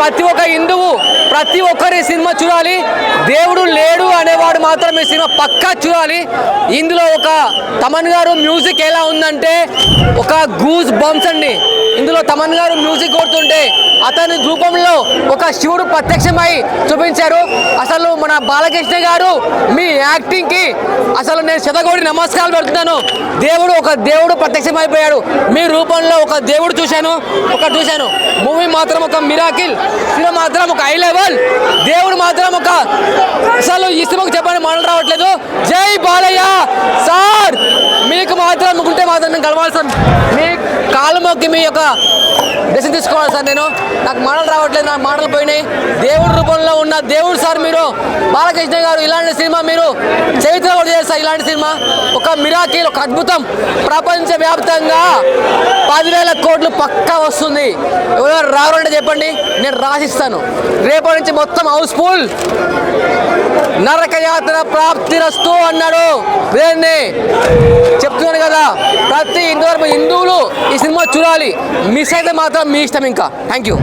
ప్రతి ఒక్క హిందువు ప్రతి ఒక్కరి సినిమా చూడాలి. దేవుడు లేడు అనేవాడు మాత్రం ఈ సినిమా పక్కా చూడాలి. ఇందులో ఒక తమన్ గారు మ్యూజిక్ ఎలా ఉందంటే ఒక గూస్ బంప్స్ అండి. ఇందులో తమన్ గారు మ్యూజిక్ కొడుతుంటే అతని రూపంలో ఒక శివుడు ప్రత్యక్షమై చూపించారు. అసలు మన బాలకృష్ణ గారు మీ యాక్టింగ్కి అసలు నేను శతకోటి నమస్కారాలు పెడుతున్నాను. దేవుడు ప్రత్యక్షమైపోయాడు మీ రూపంలో. ఒక దేవుడు చూశాను. మూవీ మాత్రం ఒక మిరాకిల్, సినిమా మాత్రం ఒక హై లెవెల్, దేవుడు మాత్రం ఒక అసలు ఈ సినిమాకు చెప్పని మాటలు రావట్లేదు. జై బాలయ్య సార్. మీకు మాత్రం ఉంటే మాత్రం నేను కలవాలి సార్. మీ కాలు మొక్కి మీ యొక్క డెసిషన్ తీసుకోవాలి సార్. నాకు మాటలు రావట్లేదు, నాకు మాటలు పోయినాయి. దేవుడి రూపంలో ఉన్న దేవుడు సార్ మీరు. బాలకృష్ణ గారు ఇలాంటి సినిమా మీరు చరిత్ర కూడా చేస్తారు. ఇలాంటి సినిమా ఒక మిరాకిల్, ఒక అద్భుతం. ప్రపంచవ్యాప్తంగా 10,000 కోట్లు పక్కా వస్తుంది. ఎవరు రావాలంటే చెప్పండి, నేను రాసిస్తాను. రేపటి నుంచి మొత్తం హౌస్ఫుల్. నరకయాత్ర ప్రాప్తిరస్తు అన్నాడు. వీరిని చెప్తున్నాను కదా, ప్రతి హిందువులు ఈ సినిమా చూడాలి. మిస్ అయితే మాత్రం మీ ఇష్టం. ఇంకా థ్యాంక్ యూ.